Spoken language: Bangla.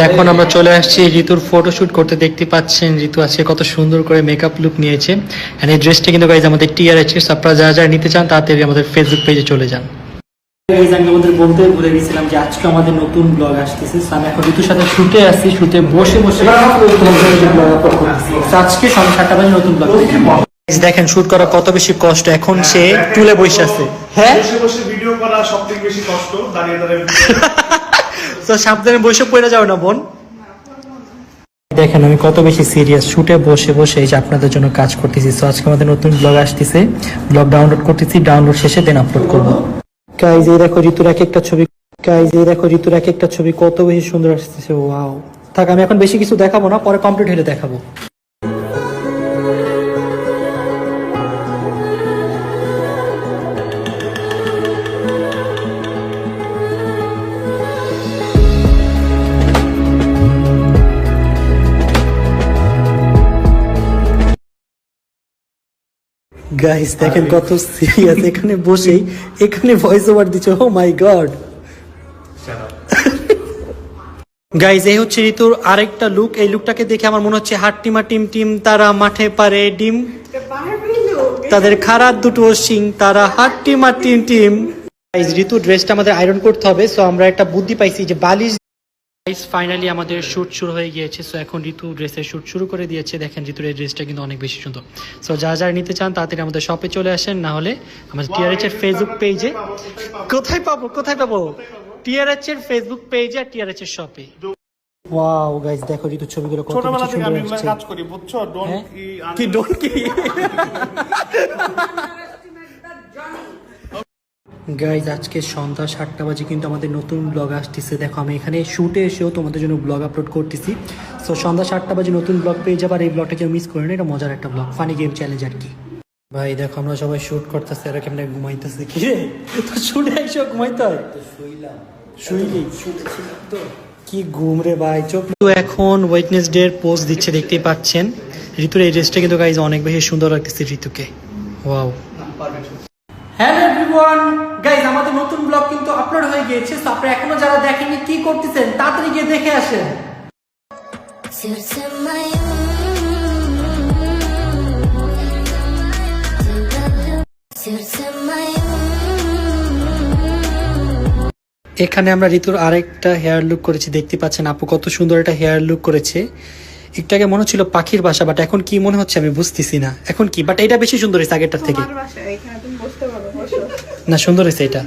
এখন আমরা চলে আসছি ঋতুর ফটোশুট করতে। দেখতে পাচ্ছেন ঋতু আজকে কত সুন্দর করে মেকআপ লুক নিয়েছে। এন্ড এই ড্রেসটা কিন্তু গাইজ আমাদের টিআরএচ এর, আপনারা যারা যারা নিতে চান তাড়াতাড়ি আমাদের ফেসবুক পেজে চলে যান। আমি আমাদের বলতে ভুলে গেছিলাম যে আজকে আমাদের নতুন ব্লগ আসতেছে। আমি এখন ঋতুর সাথে শুটে আসছি, শুটে বসে বসে ব্লগ আপলোড করতেছি। আজকে সন্ধ্যা 7টা বাজে নতুন ব্লগ। দেখেন শুট করা কত বেশি কষ্ট, এখন সে টুলে বসে আছে। হ্যাঁ, বসে বসে ভিডিও করা সবথেকে বেশি কষ্ট, দাঁড়িয়ে দাঁড়িয়ে তো সাবধানে বসে পড়ে যাও না বোন। দেখেন আমি কত বেশি সিরিয়াস, শুটে বসে বসে এই যে আপনাদের জন্য কাজ করতেছি। সো আজকে আমাদের নতুন ব্লগ আসতেছে, ব্লগ ডাউনলোড করতেছি, ডাউনলোড শেষে দেন আপলোড করবো। গাইজ এই দেখো ঋতুর এক একটা ছবি, গাইজ এই দেখো ঋতুর এক একটা ছবি কত বেশি সুন্দর আসতেছে। ওয়াও, থাক আমি এখন বেশি কিছু দেখাবো না, পরে কমপ্লিট হলে দেখাবো। গাইস দেখেন কত সিরিয়াস, এখানে বসেই এখানে ভয়েস ওভার দিচ্ছে। ও মাই গড গাইস, এই হচ্ছে ঋতুর আরেকটা লুক। এই লুকটাকে দেখে আমার মনে হচ্ছে হাট্টিমা টিম টিম তারা মাঠে পারে ডিম, তাদের খারাপ দুটো সিং তারা হাট্টিমা টিম টিম। গাইস ঋতু ড্রেসটা আমাদের আয়রন করতে হবে। সো আমরা একটা বুদ্ধি পাইছি যে বালিশ। গাইস ফাইনালি আমাদের শুট শুরু হয়ে গিয়েছে। সো এখন ঋতু ড্রেসের শুট শুরু করে দিয়েছে। দেখেন ঋতুর এই ড্রেসটা কিন্তু অনেক বেশি সুন্দর। সো যারা যারা নিতে চান তাড়াতাড়ি আমাদের শপে চলে আসেন, না হলে আমাদের টিআরএচ এর ফেসবুক পেজে। কোথায় পাবো টিআরএচ এর ফেসবুক পেজে আর টিআরএচ এর শপে। ওয়াও গাইস দেখো ঋতুর ছবিগুলো কত ছোটবেলা থেকে আমি সুন্দর কাজ করি, বুঝছো? ডোনকি গাইজ আজকে সন্ধ্যা 7টা বাজে কিন্তু আমাদের নতুন ব্লগ আসতেছে। দেখো আমি এখানে শুটে এসেও তোমাদের জন্য ব্লগ আপলোড করতেছি। সো সন্ধ্যা 7টা বাজে নতুন ব্লগ পেয়ে যাবার। এই ব্লগটা কেউ মিস করে না, এটা মজার একটা ব্লগ, ফানি গেম চ্যালেঞ্জ আর কি। ভাই দেখো আমরা সবাই শুট করতেছি আর কেমন ঘুমাইতেছে। কি রে তো শুটে এসেও ঘুমাইতে হয়? শুইলি তো কি ঘুম রে ভাই, চোখ। তো এখন ওয়েডনেসডে এর পোজ দিচ্ছে, দেখতেই পাচ্ছেন। ঋতুর এই ড্রেসটা কিন্তু গাইজ অনেক বেশি সুন্দর লাগতেছে ঋতুকে। ওয়াও। হ্যালো এভরিওয়ান, গাইজ আমাদের নতুন ব্লগ কিন্তু আপলোড হয়ে গিয়েছে। সো আপনারা এখনো যারা দেখেননি কি করতেছেন, তাড়াতাড়ি গিয়ে দেখে আসেন। এখানে আমরা ঋতুর আরেকটা হেয়ার লুক করেছি, দেখতে পাচ্ছেন। আপু কত সুন্দর একটা হেয়ার লুক করেছে। একটু আগে মনে ছিল পাখির বাসা, বাট এখন কি মনে হচ্ছে আমি বুঝতেছি না এখন কি। বাট এটা বেশি সুন্দর হয়েছে আগেরটার থেকে। না সুন্দর হয়েছে এটা।